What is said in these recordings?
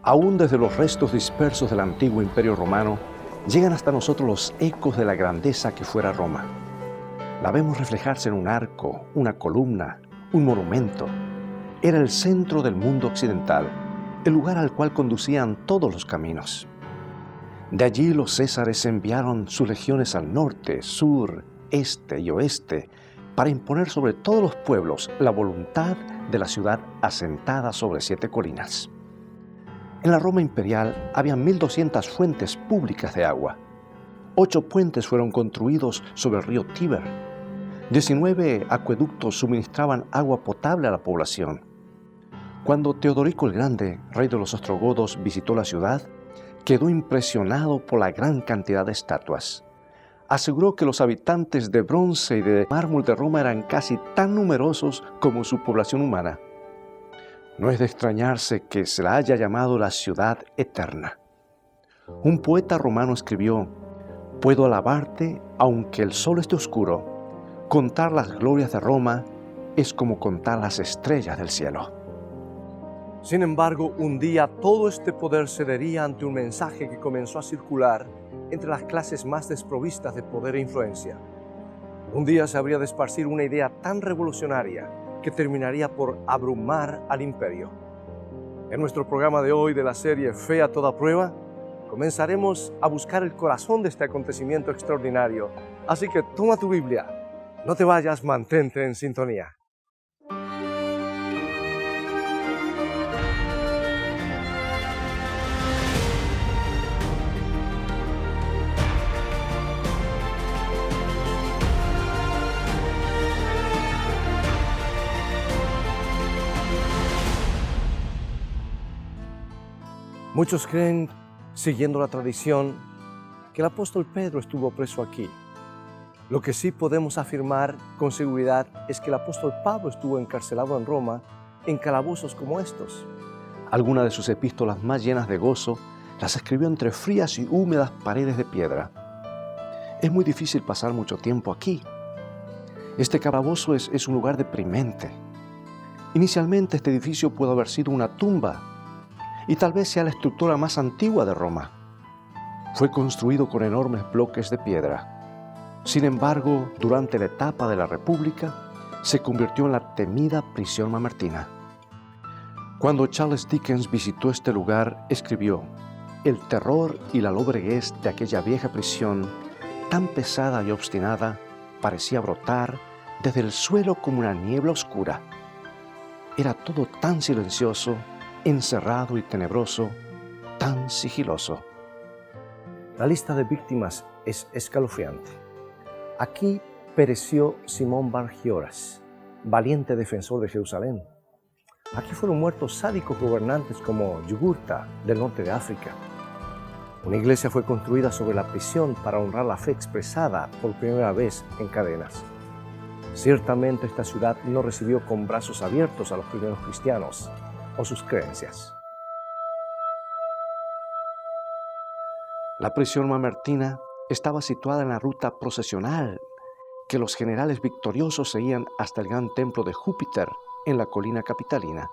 Aún desde los restos dispersos del antiguo Imperio Romano, llegan hasta nosotros los ecos de la grandeza que fuera Roma. La vemos reflejarse en un arco, una columna, un monumento. Era el centro del mundo occidental, el lugar al cual conducían todos los caminos. De allí los césares enviaron sus legiones al norte, sur, este y oeste, para imponer sobre todos los pueblos la voluntad de la ciudad asentada sobre 7 colinas. En la Roma imperial había 1.200 fuentes públicas de agua. 8 puentes fueron construidos sobre el río Tíber. 19 acueductos suministraban agua potable a la población. Cuando Teodorico el Grande, rey de los ostrogodos, visitó la ciudad, quedó impresionado por la gran cantidad de estatuas. Aseguró que los habitantes de bronce y de mármol de Roma eran casi tan numerosos como su población humana. No es de extrañarse que se la haya llamado la ciudad eterna. Un poeta romano escribió: «Puedo alabarte aunque el sol esté oscuro. Contar las glorias de Roma es como contar las estrellas del cielo». Sin embargo, un día todo este poder cedería ante un mensaje que comenzó a circular entre las clases más desprovistas de poder e influencia. Un día se habría de esparcir una idea tan revolucionaria que terminaría por abrumar al imperio. En nuestro programa de hoy de la serie Fe a toda prueba, comenzaremos a buscar el corazón de este acontecimiento extraordinario. Así que toma tu Biblia, no te vayas, mantente en sintonía. Muchos creen, siguiendo la tradición, que el apóstol Pedro estuvo preso aquí. Lo que sí podemos afirmar con seguridad es que el apóstol Pablo estuvo encarcelado en Roma en calabozos como estos. Algunas de sus epístolas más llenas de gozo las escribió entre frías y húmedas paredes de piedra. Es muy difícil pasar mucho tiempo aquí. Este calabozo es un lugar deprimente. Inicialmente este edificio pudo haber sido una tumba, y tal vez sea la estructura más antigua de Roma. Fue construido con enormes bloques de piedra. Sin embargo, durante la etapa de la República, se convirtió en la temida prisión mamertina. Cuando Charles Dickens visitó este lugar, escribió: «El terror y la lobreguez de aquella vieja prisión, tan pesada y obstinada, parecía brotar desde el suelo como una niebla oscura. Era todo tan silencioso, encerrado y tenebroso, tan sigiloso». La lista de víctimas es escalofriante. Aquí pereció Simón Bar Gioras, valiente defensor de Jerusalén. Aquí fueron muertos sádicos gobernantes como Yugurta, del norte de África. Una iglesia fue construida sobre la prisión para honrar la fe expresada por primera vez en cadenas. Ciertamente esta ciudad no recibió con brazos abiertos a los primeros cristianos o sus creencias. La prisión mamertina estaba situada en la ruta procesional que los generales victoriosos seguían hasta el gran templo de Júpiter en la colina capitalina.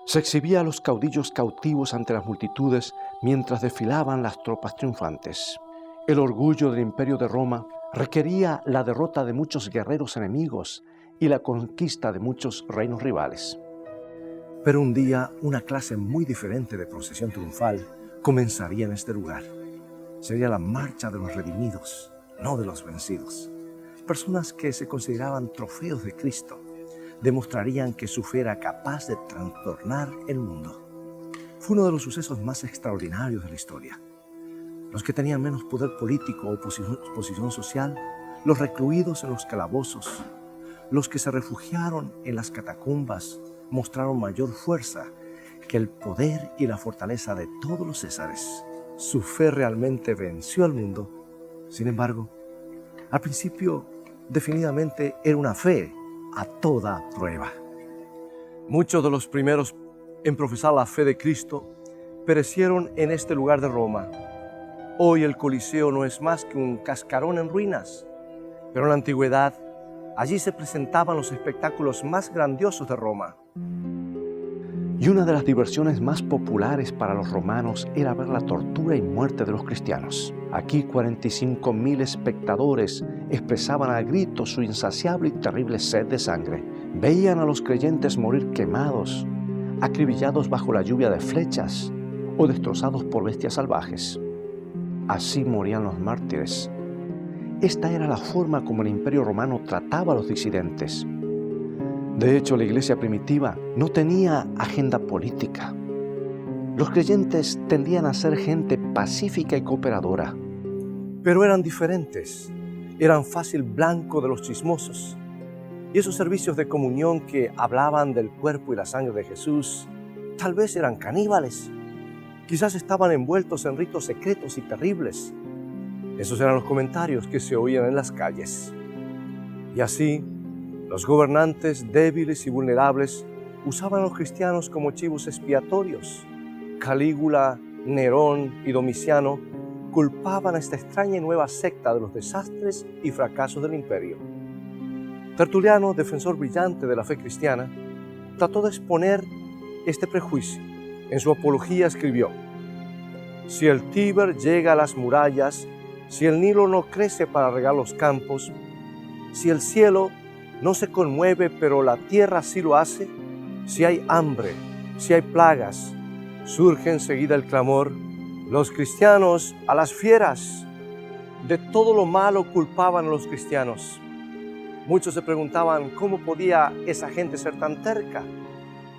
Se exhibía a los caudillos cautivos ante las multitudes mientras desfilaban las tropas triunfantes. El orgullo del Imperio de Roma requería la derrota de muchos guerreros enemigos y la conquista de muchos reinos rivales. Pero un día, una clase muy diferente de procesión triunfal comenzaría en este lugar. Sería la marcha de los redimidos, no de los vencidos. Personas que se consideraban trofeos de Cristo demostrarían que su fe era capaz de trastornar el mundo. Fue uno de los sucesos más extraordinarios de la historia. Los que tenían menos poder político o posición social, los recluidos en los calabozos, los que se refugiaron en las catacumbas, mostraron mayor fuerza que el poder y la fortaleza de todos los césares. Su fe realmente venció al mundo. Sin embargo, al principio definitivamente era una fe a toda prueba. Muchos de los primeros en profesar la fe de Cristo perecieron en este lugar de Roma. Hoy el Coliseo no es más que un cascarón en ruinas, pero en la antigüedad allí se presentaban los espectáculos más grandiosos de Roma. Y una de las diversiones más populares para los romanos era ver la tortura y muerte de los cristianos. Aquí 45.000 espectadores expresaban a gritos su insaciable y terrible sed de sangre. Veían a los creyentes morir quemados, acribillados bajo la lluvia de flechas o destrozados por bestias salvajes. Así morían los mártires. Esta era la forma como el Imperio Romano trataba a los disidentes. De hecho, la iglesia primitiva no tenía agenda política. Los creyentes tendían a ser gente pacífica y cooperadora. Pero eran diferentes, eran fácil blanco de los chismosos. Y esos servicios de comunión que hablaban del cuerpo y la sangre de Jesús, tal vez eran caníbales. Quizás estaban envueltos en ritos secretos y terribles. Esos eran los comentarios que se oían en las calles. Y así, los gobernantes débiles y vulnerables usaban a los cristianos como chivos expiatorios. Calígula, Nerón y Domiciano culpaban a esta extraña y nueva secta de los desastres y fracasos del imperio. Tertuliano, defensor brillante de la fe cristiana, trató de exponer este prejuicio. En su apología escribió: si el Tíber llega a las murallas, si el Nilo no crece para regar los campos, si el cielo no se conmueve, pero la tierra sí lo hace, si hay hambre, si hay plagas, surge enseguida el clamor: los cristianos a las fieras. De todo lo malo culpaban a los cristianos. Muchos se preguntaban cómo podía esa gente ser tan terca.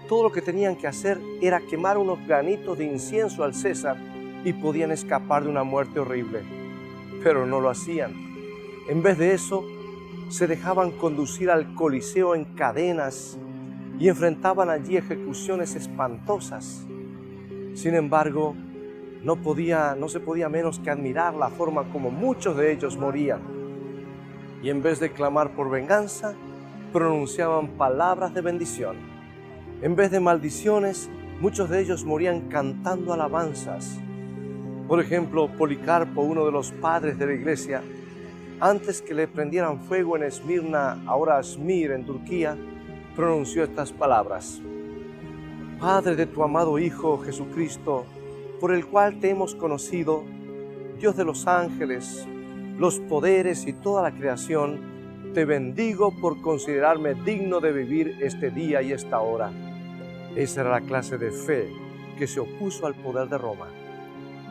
Todo lo que tenían que hacer era quemar unos granitos de incienso al César y podían escapar de una muerte horrible. Pero no lo hacían. En vez de eso, se dejaban conducir al Coliseo en cadenas y enfrentaban allí ejecuciones espantosas. Sin embargo, no se podía menos que admirar la forma como muchos de ellos morían. Y en vez de clamar por venganza, pronunciaban palabras de bendición. En vez de maldiciones, muchos de ellos morían cantando alabanzas. Por ejemplo, Policarpo, uno de los padres de la iglesia, antes que le prendieran fuego en Esmirna, ahora Izmir en Turquía, pronunció estas palabras: Padre de tu amado Hijo Jesucristo, por el cual te hemos conocido, Dios de los ángeles, los poderes y toda la creación, te bendigo por considerarme digno de vivir este día y esta hora. Esa era la clase de fe que se opuso al poder de Roma.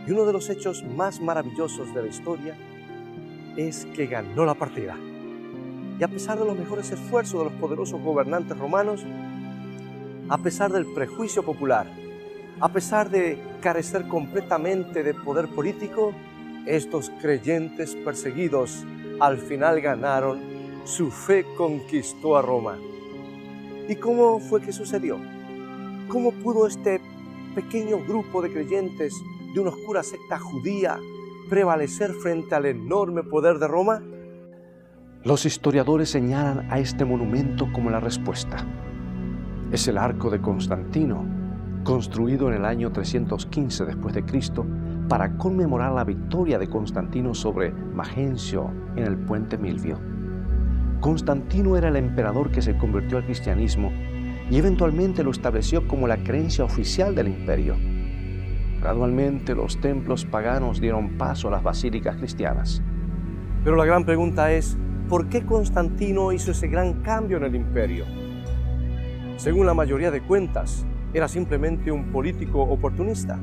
Y uno de los hechos más maravillosos de la historia es que ganó la partida. Y a pesar de los mejores esfuerzos de los poderosos gobernantes romanos, a pesar del prejuicio popular, a pesar de carecer completamente de poder político, estos creyentes perseguidos al final ganaron. Su fe conquistó a Roma. ¿Y cómo fue que sucedió? ¿Cómo pudo este pequeño grupo de creyentes de una oscura secta judía prevalecer frente al enorme poder de Roma? Los historiadores señalan a este monumento como la respuesta. Es el arco de Constantino, construido en el año 315 después de Cristo para conmemorar la victoria de Constantino sobre Magencio en el puente Milvio. Constantino era el emperador que se convirtió al cristianismo y eventualmente lo estableció como la creencia oficial del imperio. Gradualmente los templos paganos dieron paso a las basílicas cristianas. Pero la gran pregunta es, ¿por qué Constantino hizo ese gran cambio en el imperio? Según la mayoría de cuentas, era simplemente un político oportunista.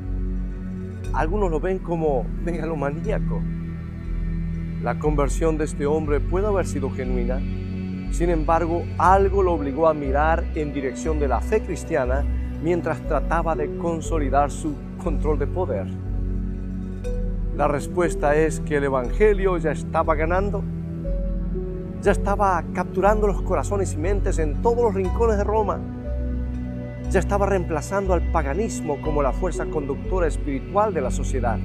Algunos lo ven como megalomaníaco. La conversión de este hombre puede haber sido genuina. Sin embargo, algo lo obligó a mirar en dirección de la fe cristiana mientras trataba de consolidar su control de poder. La respuesta es que el Evangelio ya estaba ganando, ya estaba capturando los corazones y mentes en todos los rincones de Roma, ya estaba reemplazando al paganismo como la fuerza conductora espiritual de la sociedad.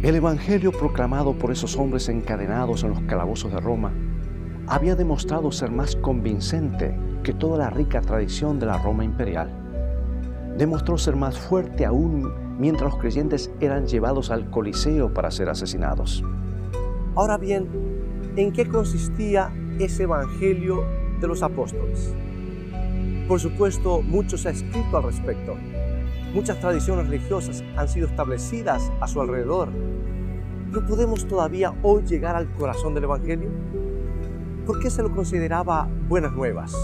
El Evangelio proclamado por esos hombres encadenados en los calabozos de Roma había demostrado ser más convincente que toda la rica tradición de la Roma imperial. Demostró ser más fuerte aún mientras los creyentes eran llevados al Coliseo para ser asesinados. Ahora bien, ¿en qué consistía ese Evangelio de los apóstoles? Por supuesto, mucho se ha escrito al respecto. Muchas tradiciones religiosas han sido establecidas a su alrededor. ¿Pero podemos todavía hoy llegar al corazón del Evangelio? ¿Por qué se lo consideraba buenas nuevas?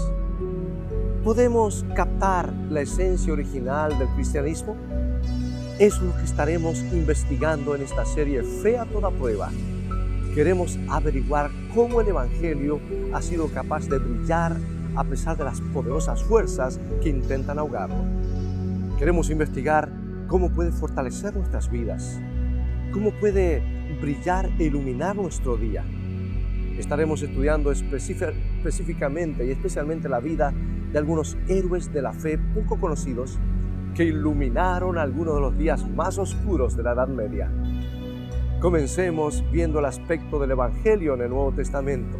¿Podemos captar la esencia original del cristianismo? Eso es lo que estaremos investigando en esta serie Fe a toda prueba. Queremos averiguar cómo el Evangelio ha sido capaz de brillar a pesar de las poderosas fuerzas que intentan ahogarlo. Queremos investigar cómo puede fortalecer nuestras vidas, cómo puede brillar e iluminar nuestro día. Estaremos estudiando específicamente y especialmente la vida de algunos héroes de la fe poco conocidos que iluminaron algunos de los días más oscuros de la Edad Media. Comencemos viendo el aspecto del Evangelio en el Nuevo Testamento.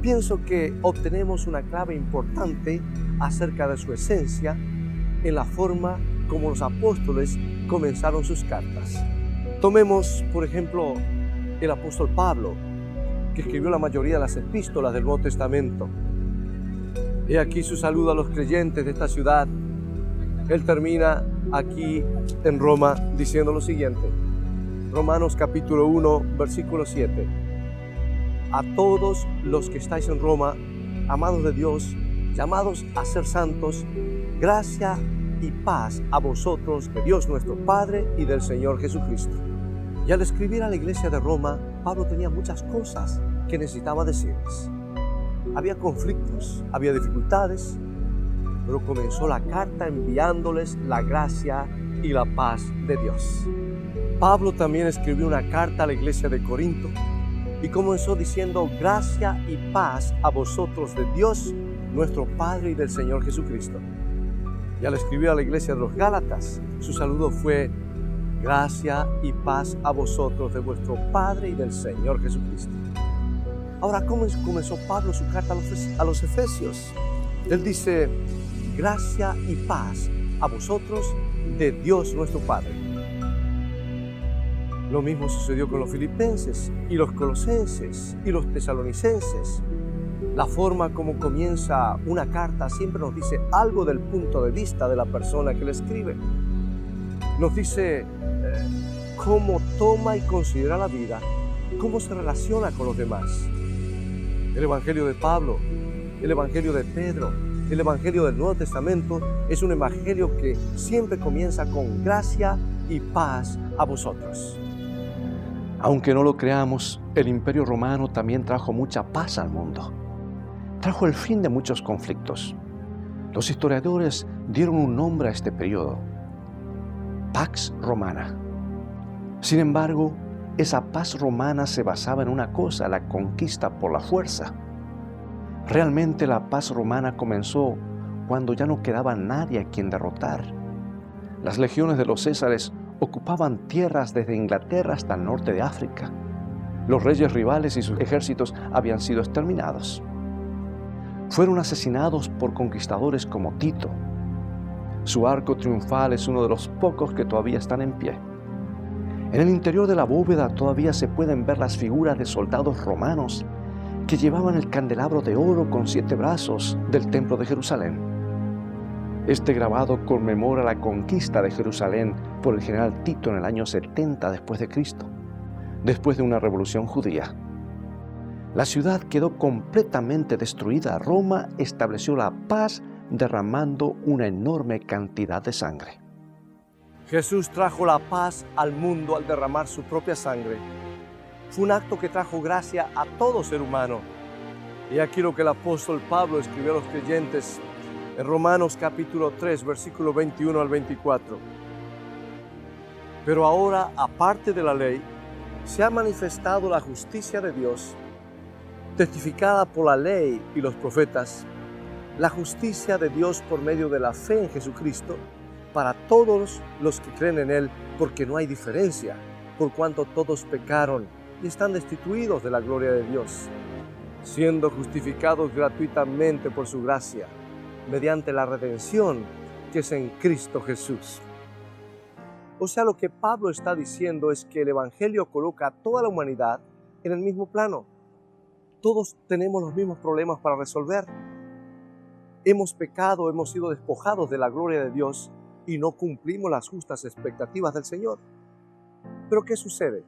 Pienso que obtenemos una clave importante acerca de su esencia en la forma como los apóstoles comenzaron sus cartas. Tomemos, por ejemplo, el apóstol Pablo, que escribió la mayoría de las epístolas del Nuevo Testamento. He aquí su saludo a los creyentes de esta ciudad. Él termina aquí en Roma diciendo lo siguiente. Romanos capítulo 1, versículo 7. A todos los que estáis en Roma, amados de Dios, llamados a ser santos, gracia y paz a vosotros de Dios nuestro Padre y del Señor Jesucristo. Y al escribir a la iglesia de Roma, Pablo tenía muchas cosas que necesitaba decirles. Había conflictos, había dificultades, pero comenzó la carta enviándoles la gracia y la paz de Dios. Pablo también escribió una carta a la iglesia de Corinto y comenzó diciendo gracia y paz a vosotros de Dios, nuestro Padre y del Señor Jesucristo. Y al escribir a la iglesia de los Gálatas, su saludo fue gracia y paz a vosotros de vuestro Padre y del Señor Jesucristo. Ahora, ¿cómo comenzó Pablo su carta a los Efesios? Él dice, gracia y paz a vosotros de Dios nuestro Padre. Lo mismo sucedió con los filipenses y los colosenses y los tesalonicenses. La forma como comienza una carta siempre nos dice algo del punto de vista de la persona que la escribe. Nos dice cómo toma y considera la vida, cómo se relaciona con los demás. El Evangelio de Pablo, el Evangelio de Pedro, el Evangelio del Nuevo Testamento es un Evangelio que siempre comienza con gracia y paz a vosotros. Aunque no lo creamos, el Imperio Romano también trajo mucha paz al mundo. Trajo el fin de muchos conflictos. Los historiadores dieron un nombre a este periodo, Pax Romana. Sin embargo, esa paz romana se basaba en una cosa, la conquista por la fuerza. Realmente la paz romana comenzó cuando ya no quedaba nadie a quien derrotar. Las legiones de los Césares ocupaban tierras desde Inglaterra hasta el norte de África. Los reyes rivales y sus ejércitos habían sido exterminados. Fueron asesinados por conquistadores como Tito. Su arco triunfal es uno de los pocos que todavía están en pie. En el interior de la bóveda todavía se pueden ver las figuras de soldados romanos que llevaban el candelabro de oro con 7 brazos del templo de Jerusalén. Este grabado conmemora la conquista de Jerusalén por el general Tito en el año 70 después de Cristo, después de una revolución judía. La ciudad quedó completamente destruida. Roma estableció la paz derramando una enorme cantidad de sangre. Jesús trajo la paz al mundo al derramar su propia sangre. Fue un acto que trajo gracia a todo ser humano. Y aquí lo que el apóstol Pablo escribió a los creyentes en Romanos capítulo 3, versículo 21 al 24. Pero ahora, aparte de la ley, se ha manifestado la justicia de Dios, testificada por la ley y los profetas, la justicia de Dios por medio de la fe en Jesucristo, para todos los que creen en Él, porque no hay diferencia, por cuanto todos pecaron y están destituidos de la gloria de Dios, siendo justificados gratuitamente por su gracia, mediante la redención que es en Cristo Jesús. O sea, lo que Pablo está diciendo es que el Evangelio coloca a toda la humanidad en el mismo plano. Todos tenemos los mismos problemas para resolver. Hemos pecado, hemos sido despojados de la gloria de Dios y no cumplimos las justas expectativas del Señor. Pero ¿qué sucede?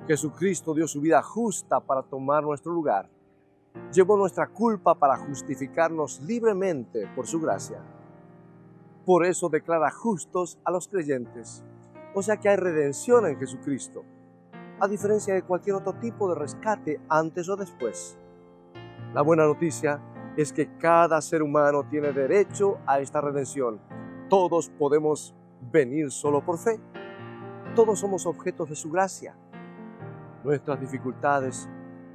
Jesucristo dio su vida justa para tomar nuestro lugar. Llevó nuestra culpa para justificarnos libremente por su gracia. Por eso declara justos a los creyentes. O sea que hay redención en Jesucristo, a diferencia de cualquier otro tipo de rescate antes o después. La buena noticia es que cada ser humano tiene derecho a esta redención. Todos podemos venir solo por fe. Todos somos objetos de su gracia. Nuestras dificultades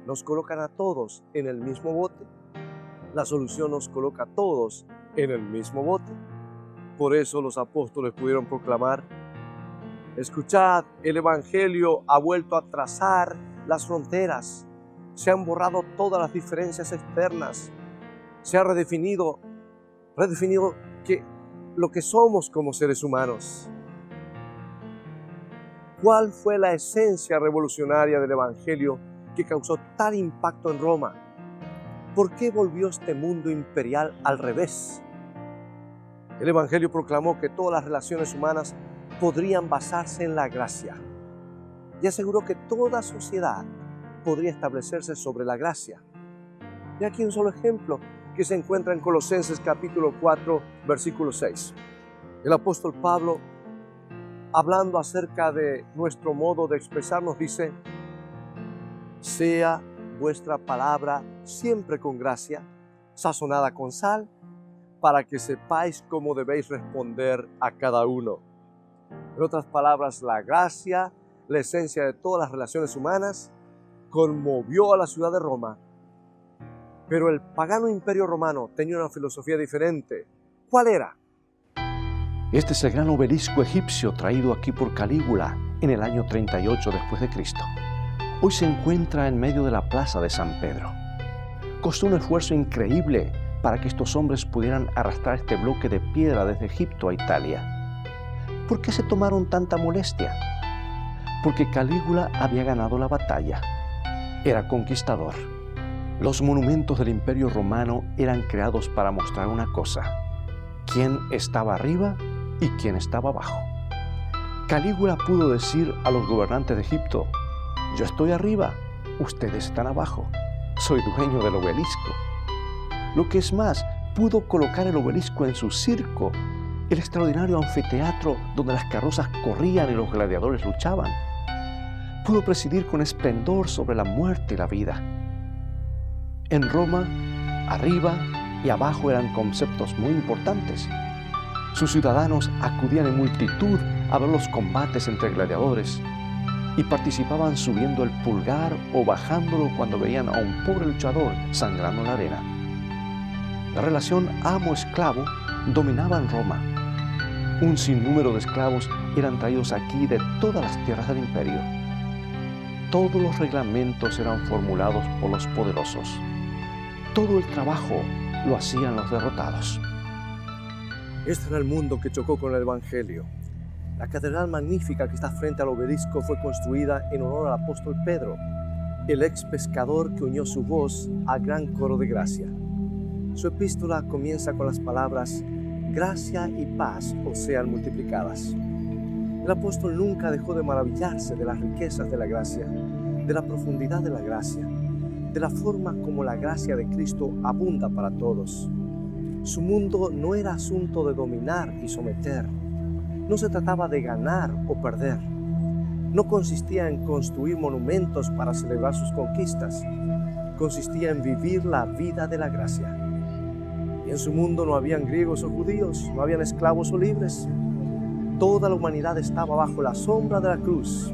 nos colocan a todos en el mismo bote. La solución nos coloca a todos en el mismo bote. Por eso los apóstoles pudieron proclamar: escuchad, el Evangelio ha vuelto a trazar las fronteras. Se han borrado todas las diferencias externas. Se ha redefinido lo que somos como seres humanos. ¿Cuál fue la esencia revolucionaria del Evangelio que causó tal impacto en Roma? ¿Por qué volvió este mundo imperial al revés? El Evangelio proclamó que todas las relaciones humanas podrían basarse en la gracia y aseguró que toda sociedad podría establecerse sobre la gracia. Y aquí un solo ejemplo que se encuentra en Colosenses capítulo 4, versículo 6. El apóstol Pablo, hablando acerca de nuestro modo de expresarnos, dice: sea vuestra palabra siempre con gracia, sazonada con sal, para que sepáis cómo debéis responder a cada uno. En otras palabras, la gracia, la esencia de todas las relaciones humanas, conmovió a la ciudad de Roma. Pero el pagano imperio romano tenía una filosofía diferente. ¿Cuál era? Este es el gran obelisco egipcio traído aquí por Calígula en el año 38 después de Cristo. Hoy se encuentra en medio de la plaza de San Pedro. Costó un esfuerzo increíble para que estos hombres pudieran arrastrar este bloque de piedra desde Egipto a Italia. ¿Por qué se tomaron tanta molestia? Porque Calígula había ganado la batalla. Era conquistador. Los monumentos del Imperio Romano eran creados para mostrar una cosa: quién estaba arriba y quién estaba abajo. Calígula pudo decir a los gobernantes de Egipto: yo estoy arriba, ustedes están abajo, soy dueño del obelisco. Lo que es más, pudo colocar el obelisco en su circo, el extraordinario anfiteatro donde las carrozas corrían y los gladiadores luchaban. Pudo presidir con esplendor sobre la muerte y la vida. En Roma, arriba y abajo eran conceptos muy importantes. Sus ciudadanos acudían en multitud a ver los combates entre gladiadores y participaban subiendo el pulgar o bajándolo cuando veían a un pobre luchador sangrando en la arena. La relación amo-esclavo dominaba en Roma. Un sinnúmero de esclavos eran traídos aquí de todas las tierras del imperio. Todos los reglamentos eran formulados por los poderosos. Todo el trabajo lo hacían los derrotados. Este era el mundo que chocó con el Evangelio. La catedral magnífica que está frente al obelisco fue construida en honor al apóstol Pedro, el ex pescador que unió su voz al gran coro de gracia. Su epístola comienza con las palabras: gracia y paz os sean multiplicadas. El apóstol nunca dejó de maravillarse de las riquezas de la gracia, de la profundidad de la gracia, de la forma como la gracia de Cristo abunda para todos. Su mundo no era asunto de dominar y someter. No se trataba de ganar o perder. No consistía en construir monumentos para celebrar sus conquistas. Consistía en vivir la vida de la gracia. Y en su mundo no habían griegos o judíos, no habían esclavos o libres. Toda la humanidad estaba bajo la sombra de la cruz.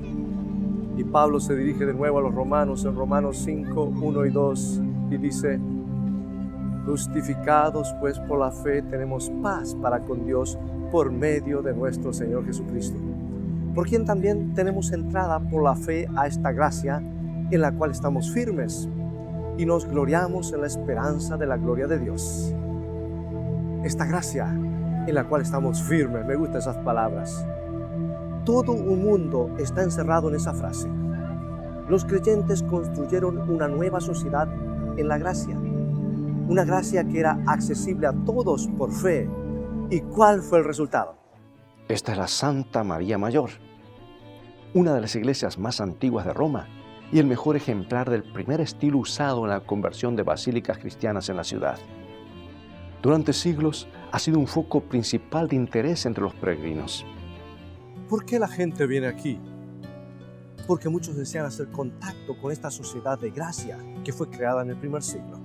Y Pablo se dirige de nuevo a los romanos en Romanos 5, 1 y 2 y dice: justificados pues por la fe tenemos paz para con Dios por medio de nuestro Señor Jesucristo, por quien también tenemos entrada por la fe a esta gracia en la cual estamos firmes y nos gloriamos en la esperanza de la gloria de Dios. Esta gracia en la cual estamos firmes, me gustan esas palabras. Todo un mundo está encerrado en esa frase. Los creyentes construyeron una nueva sociedad en la gracia. una gracia que era accesible a todos por fe. ¿Y cuál fue el resultado? Esta es la Santa María Mayor, una de las iglesias más antiguas de Roma y el mejor ejemplar del primer estilo usado en la conversión de basílicas cristianas en la ciudad. Durante siglos ha sido un foco principal de interés entre los peregrinos. ¿Por qué la gente viene aquí? Porque muchos desean hacer contacto con esta sociedad de gracia que fue creada en el primer siglo.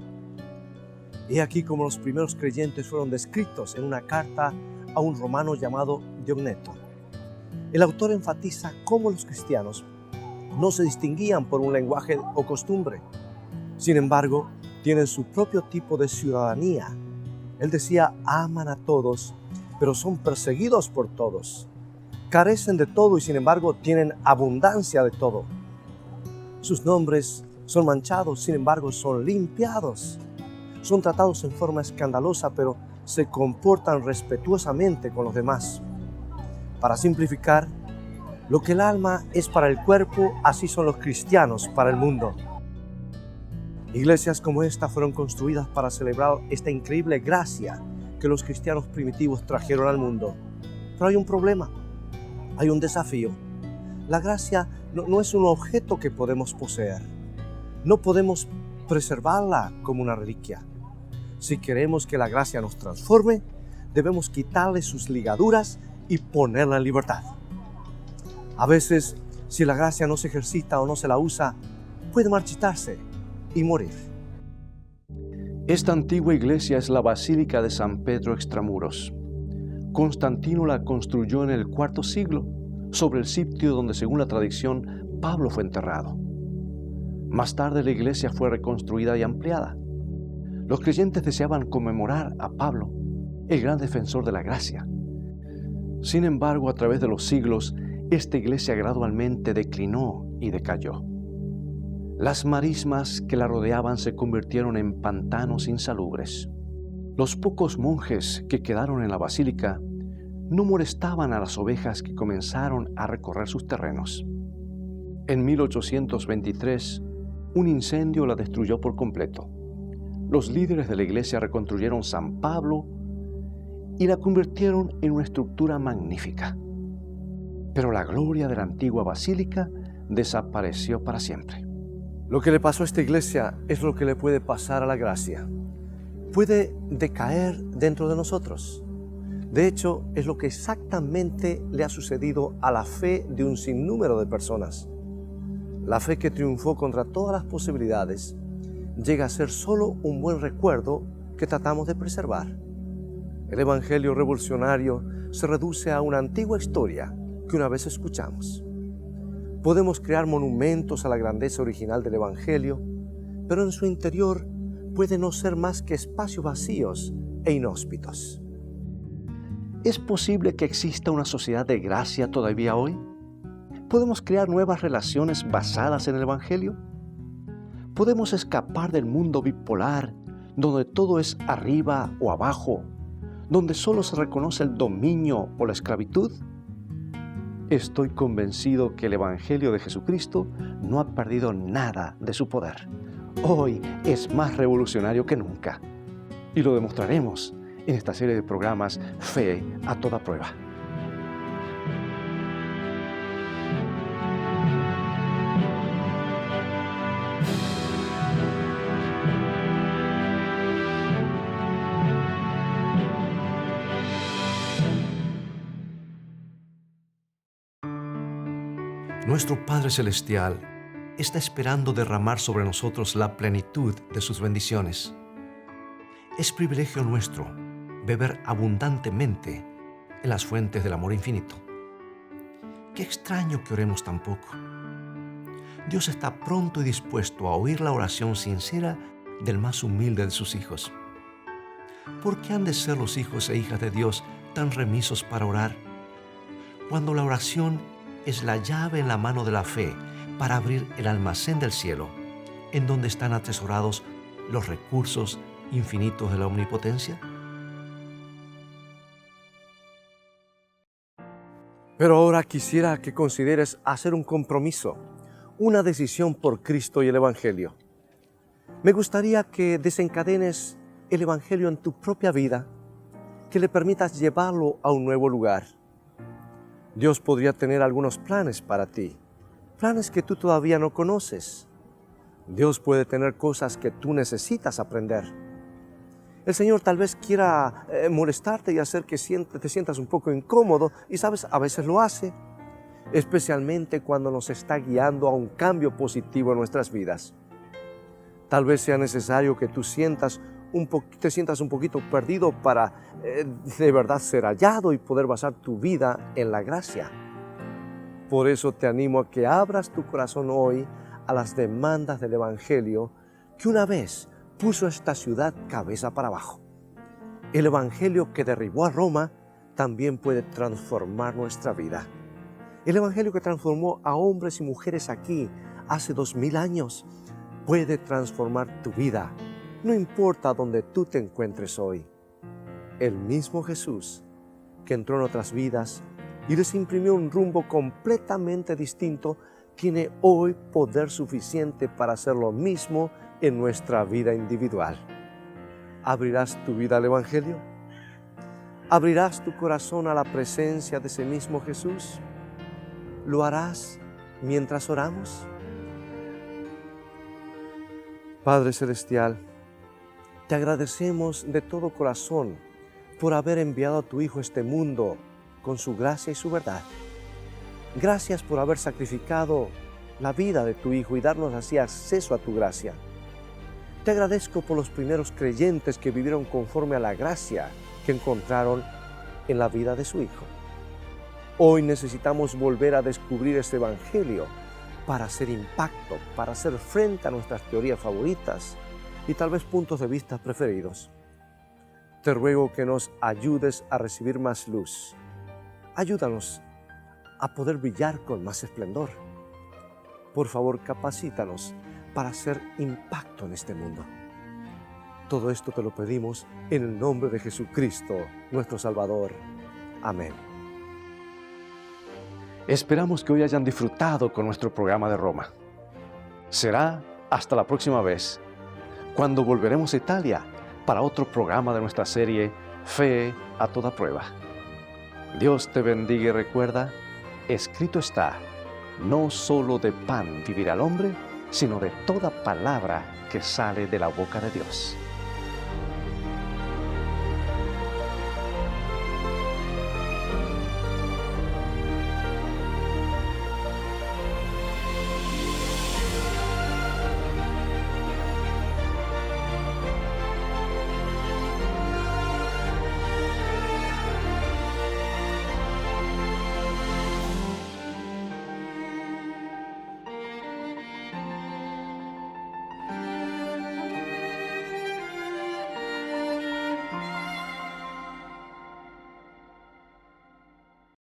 Y aquí como los primeros creyentes fueron descritos en una carta a un romano llamado Diogneto. El autor enfatiza cómo los cristianos no se distinguían por un lenguaje o costumbre. Sin embargo, tienen su propio tipo de ciudadanía. Él decía, aman a todos, pero son perseguidos por todos. Carecen de todo y sin embargo tienen abundancia de todo. Sus nombres son manchados, sin embargo son limpiados. Son tratados en forma escandalosa, pero se comportan respetuosamente con los demás. Para simplificar, lo que el alma es para el cuerpo, así son los cristianos para el mundo. Iglesias como esta fueron construidas para celebrar esta increíble gracia que los cristianos primitivos trajeron al mundo. Pero hay un problema, hay un desafío. La gracia no es un objeto que podemos poseer. No podemos preservarla como una reliquia. Si queremos que la gracia nos transforme, debemos quitarle sus ligaduras y ponerla en libertad. A veces, si la gracia no se ejercita o no se la usa, puede marchitarse y morir. Esta antigua iglesia es la Basílica de San Pedro Extramuros. Constantino la construyó en el IV siglo, sobre el sitio donde, según la tradición, Pablo fue enterrado. Más tarde la iglesia fue reconstruida y ampliada. Los creyentes deseaban conmemorar a Pablo, el gran defensor de la gracia. Sin embargo, a través de los siglos, esta iglesia gradualmente declinó y decayó. Las marismas que la rodeaban se convirtieron en pantanos insalubres. Los pocos monjes que quedaron en la basílica no molestaban a las ovejas que comenzaron a recorrer sus terrenos. En 1823, un incendio la destruyó por completo. Los líderes de la iglesia reconstruyeron San Pablo y la convirtieron en una estructura magnífica. Pero la gloria de la antigua basílica desapareció para siempre. Lo que le pasó a esta iglesia es lo que le puede pasar a la gracia. Puede decaer dentro de nosotros. De hecho, es lo que exactamente le ha sucedido a la fe de un sinnúmero de personas. La fe que triunfó contra todas las posibilidades llega a ser solo un buen recuerdo que tratamos de preservar. El evangelio revolucionario se reduce a una antigua historia que una vez escuchamos. Podemos crear monumentos a la grandeza original del evangelio, pero en su interior puede no ser más que espacios vacíos e inhóspitos. ¿Es posible que exista una sociedad de gracia todavía hoy? ¿Podemos crear nuevas relaciones basadas en el evangelio? ¿Podemos escapar del mundo bipolar, donde todo es arriba o abajo, donde solo se reconoce el dominio o la esclavitud? Estoy convencido que el Evangelio de Jesucristo no ha perdido nada de su poder. Hoy es más revolucionario que nunca. Y lo demostraremos en esta serie de programas Fe a toda prueba. Nuestro Padre Celestial está esperando derramar sobre nosotros la plenitud de sus bendiciones. Es privilegio nuestro beber abundantemente en las fuentes del amor infinito. Qué extraño que oremos tan poco. Dios está pronto y dispuesto a oír la oración sincera del más humilde de sus hijos. ¿Por qué han de ser los hijos e hijas de Dios tan remisos para orar? Cuando la oración es la llave en la mano de la fe para abrir el almacén del cielo, en donde están atesorados los recursos infinitos de la omnipotencia. Pero ahora quisiera que consideres hacer un compromiso, una decisión por Cristo y el Evangelio. Me gustaría que desencadenes el Evangelio en tu propia vida, que le permitas llevarlo a un nuevo lugar. Dios podría tener algunos planes para ti, planes que tú todavía no conoces. Dios puede tener cosas que tú necesitas aprender. El Señor tal vez quiera molestarte y hacer que te sientas un poco incómodo, y sabes, a veces lo hace, especialmente cuando nos está guiando a un cambio positivo en nuestras vidas. Tal vez sea necesario que tú te sientas un poquito perdido para de verdad ser hallado y poder basar tu vida en la gracia. Por eso te animo a que abras tu corazón hoy a las demandas del Evangelio que una vez puso a esta ciudad cabeza para abajo. El Evangelio que derribó a Roma también puede transformar nuestra vida. El Evangelio que transformó a hombres y mujeres aquí hace 2000 años puede transformar tu vida, no importa dónde tú te encuentres hoy. El mismo Jesús que entró en otras vidas y les imprimió un rumbo completamente distinto, tiene hoy poder suficiente para hacer lo mismo en nuestra vida individual. ¿Abrirás tu vida al Evangelio? ¿Abrirás tu corazón a la presencia de ese mismo Jesús? ¿Lo harás mientras oramos? Padre Celestial, te agradecemos de todo corazón por haber enviado a tu Hijo a este mundo con su gracia y su verdad. Gracias por haber sacrificado la vida de tu Hijo y darnos así acceso a tu gracia. Te agradezco por los primeros creyentes que vivieron conforme a la gracia que encontraron en la vida de su Hijo. Hoy necesitamos volver a descubrir este Evangelio para hacer impacto, para hacer frente a nuestras teorías favoritas y tal vez puntos de vista preferidos. Te ruego que nos ayudes a recibir más luz. Ayúdanos a poder brillar con más esplendor. Por favor, capacítanos para hacer impacto en este mundo. Todo esto te lo pedimos en el nombre de Jesucristo, nuestro Salvador. Amén. Esperamos que hoy hayan disfrutado con nuestro programa de Roma. Será hasta la próxima vez, cuando volveremos a Italia para otro programa de nuestra serie Fe a toda prueba. Dios te bendiga y recuerda, escrito está, no solo de pan vivirá el hombre, sino de toda palabra que sale de la boca de Dios.